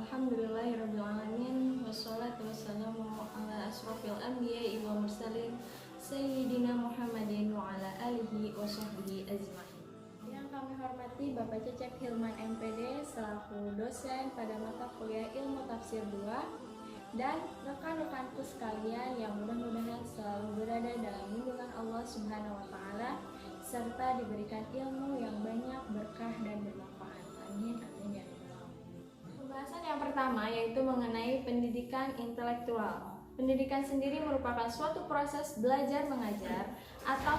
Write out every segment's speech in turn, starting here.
Alhamdulillahirrabbilalamin. Wassalatu wassalamu ala asrofil anbiya'i wal mursalin Sayyidina Muhammadin wa ala alihi wa sahbihi ajma'in. Yang kami hormati Bapak Cecep Hilman MPD selaku dosen pada mata kuliah Ilmu Tafsir 2, dan rekan-rekanku sekalian yang mudah-mudahan selalu berada dalam lindungan Allah Subhanahu wa Ta'ala serta diberikan ilmu yang banyak, berkah dan bermanfaat. Amin amin ya rabbal alamin. Pembahasan yang pertama yaitu mengenai pendidikan intelektual. Pendidikan sendiri merupakan suatu proses belajar mengajar atau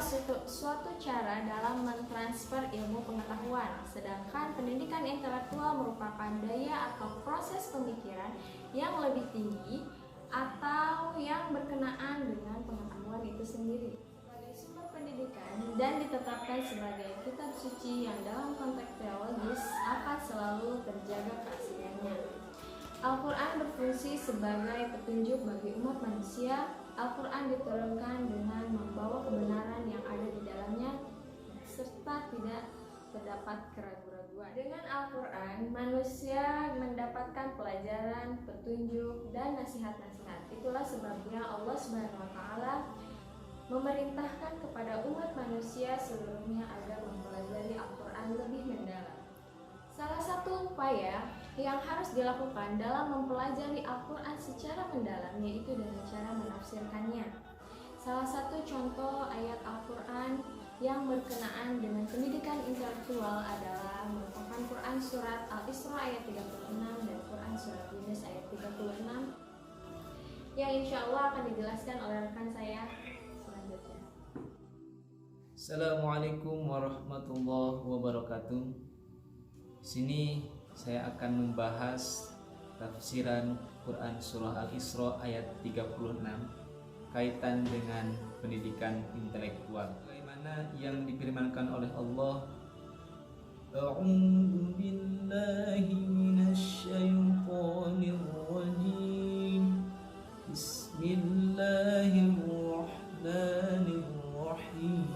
suatu cara dalam mentransfer ilmu pengetahuan. Sedangkan pendidikan intelektual merupakan daya atau proses pemikiran yang lebih tinggi atau yang berkenaan dengan pengetahuan itu sendiri. Sebagai sumber pendidikan dan ditetapkan sebagai kitab suci yang dalam konteks teologis akan selalu terjaga keasliannya. Al-Quran berfungsi sebagai petunjuk bagi umat manusia. Al-Quran diturunkan dengan membawa kebenaran yang ada di dalamnya serta tidak terdapat keraguan-raguan. Dengan Al-Quran, manusia mendapatkan pelajaran, petunjuk, dan nasihat-nasihat. Itulah sebabnya Allah Subhanahu wa Ta'ala memerintahkan kepada umat manusia seluruhnya agar mempelajari Al-Quran lebih mendalam. Salah satu upaya yang harus dilakukan dalam mempelajari Al-Quran secara mendalam yaitu dengan cara menafsirkannya. Salah satu contoh ayat Al-Quran yang berkenaan dengan pendidikan intelektual adalah merupakan Quran Surat Al-Isra ayat 36 dan Quran Surat Yunus ayat 36 yang insya Allah akan dijelaskan oleh rekan saya selanjutnya. Assalamualaikum warahmatullahi wabarakatuh. Sini saya akan membahas tafsiran Quran Surah Al-Isra ayat 36 kaitan dengan pendidikan intelektual. Bagaimana yang difirmankan oleh Allah, A'udzu billahi minasyaitonir rajim. Bismillahirrahmanirrahim.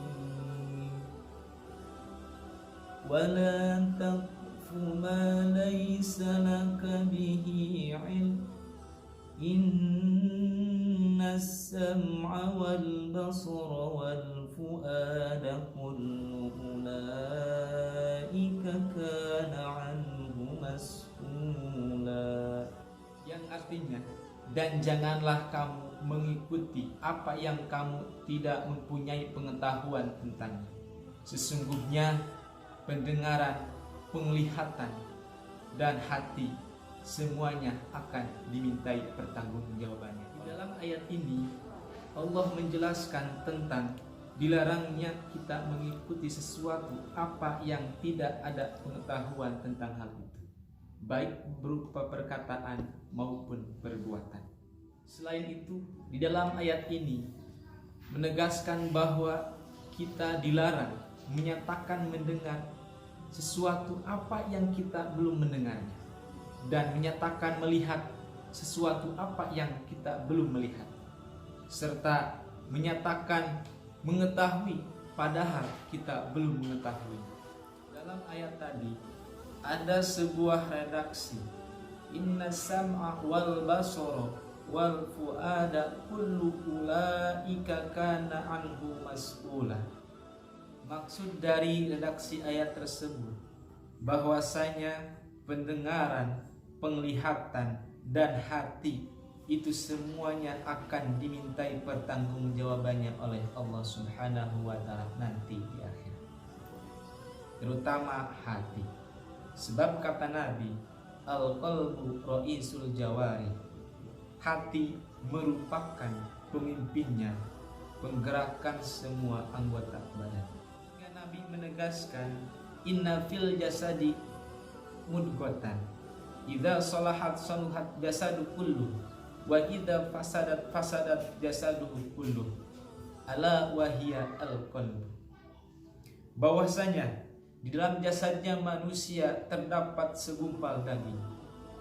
Wala ma laysa laka bihi ilm innas sam'a wal basara wal fuada kullu ulaika kana anhu mas'ula. Yang artinya, dan janganlah kamu mengikuti apa yang kamu tidak mempunyai pengetahuan tentangnya. Sesungguhnya pendengaran, penglihatan, dan hati semuanya akan dimintai pertanggungjawabannya. Di dalam ayat ini Allah menjelaskan tentang dilarangnya kita mengikuti sesuatu apa yang tidak ada pengetahuan tentang hal itu, baik berupa perkataan maupun perbuatan. Selain itu, di dalam ayat ini menegaskan bahwa kita dilarang menyatakan mendengar sesuatu apa yang kita belum mendengarnya, dan menyatakan melihat sesuatu apa yang kita belum melihat, serta menyatakan mengetahui padahal kita belum mengetahui. Dalam ayat tadi ada sebuah redaksi, inna sam'a wal basara wal fuada kullu ulaika kana anhu mas'ula. Maksud dari redaksi ayat tersebut bahwasanya pendengaran, penglihatan, dan hati itu semuanya akan dimintai pertanggungjawabannya oleh Allah Subhanahu wa Ta'ala nanti di akhirat, terutama hati. Sebab kata Nabi, al-qalbu ra'isul jawari, hati merupakan pemimpinnya, penggerakkan semua anggota badan. Nabi menegaskan, inna fil jasadi mudghatan idza salahat saluhat jasadu kullu wa idza fasadat jasaduhu kullu ala wahia al-qalb. Bahwasanya di dalam jasadnya manusia terdapat segumpal daging,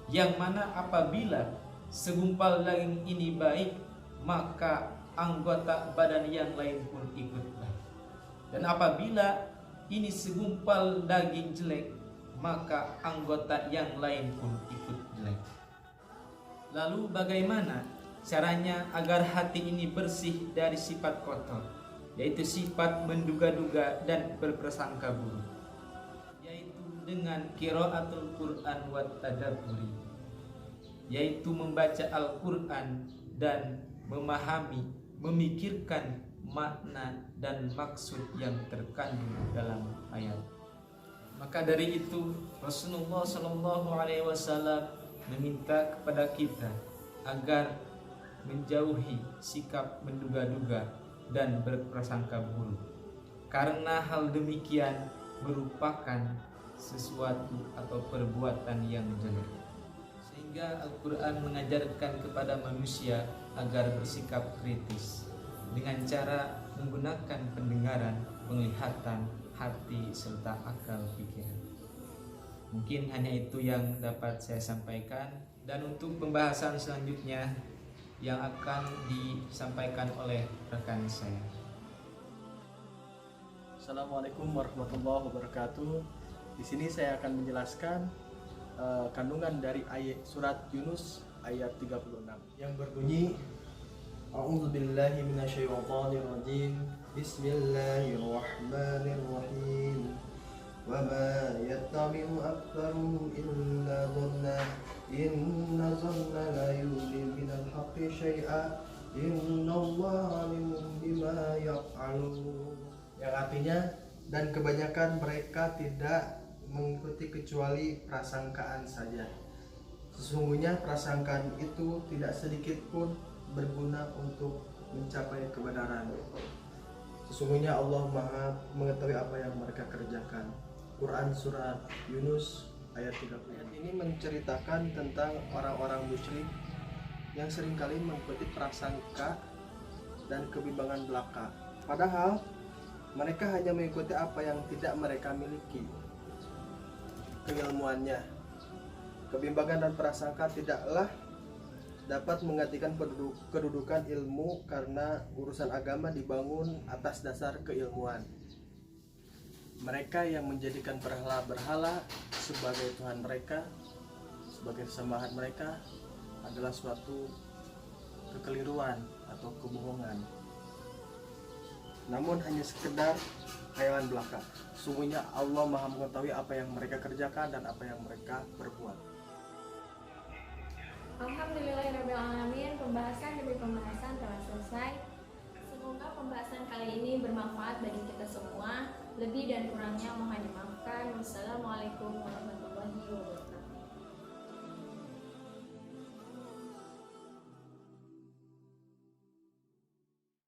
yang mana apabila segumpal daging ini baik, maka anggota badan yang lain pun ikut baik. Dan apabila ini segumpal daging jelek, maka anggota yang lain pun ikut jelek. Lalu bagaimana caranya agar hati ini bersih dari sifat kotor, yaitu sifat menduga-duga dan berprasangka buruk, yaitu dengan qiraatul Quran wa tadabburi, yaitu membaca Al-Quran dan memahami, memikirkan makna dan maksud yang terkandung dalam ayat. Maka dari itu Rasulullah Shallallahu Alaihi Wasallam meminta kepada kita agar menjauhi sikap menduga-duga dan berprasangka buruk, karena hal demikian merupakan sesuatu atau perbuatan yang jelek. Sehingga Al-Quran mengajarkan kepada manusia agar bersikap kritis dengan cara menggunakan pendengaran, penglihatan, hati, serta akal pikiran. Mungkin hanya itu yang dapat saya sampaikan, dan untuk pembahasan selanjutnya yang akan disampaikan oleh rekan saya. Assalamualaikum warahmatullahi wabarakatuh. Di sini saya akan menjelaskan kandungan dari ayat surat Yunus ayat 36 yang berbunyi A'udzubillahi minasyaitonirrajim. Bismillahirrahmanirrahim. Wa ma yattabi'u aktsaruhum illa dhanna inna dhanna la yughni minal haqqi syai'a innallaha alimun bima yaf'alun. Yang artinya, dan kebanyakan mereka tidak mengikuti kecuali prasangkaan saja. Sesungguhnya prasangkaan itu tidak sedikit pun berguna untuk mencapai kebenaran. Sesungguhnya Allah Maha mengetahui apa yang mereka kerjakan. Quran surat Yunus ayat 30. Ayat ini menceritakan tentang orang-orang musyrik yang seringkali mengikuti prasangka dan kebimbangan belaka. Padahal mereka hanya mengikuti apa yang tidak mereka miliki keilmuannya. Kebimbangan dan prasangka tidaklah dapat menggantikan kedudukan ilmu, karena urusan agama dibangun atas dasar keilmuan. Mereka yang menjadikan berhala-berhala sebagai Tuhan mereka, sebagai sembahan mereka, adalah suatu kekeliruan atau kebohongan. Namun hanya sekedar khayalan belaka. Sungguhnya Allah Maha mengetahui apa yang mereka kerjakan dan apa yang mereka perbuat. Alhamdulillahirrahmanirrahim. Pembahasan demi pembahasan telah selesai. Semoga pembahasan kali ini bermanfaat bagi kita semua. Lebih dan kurangnya mohon dimaafkan. Wassalamualaikum warahmatullahi wabarakatuh.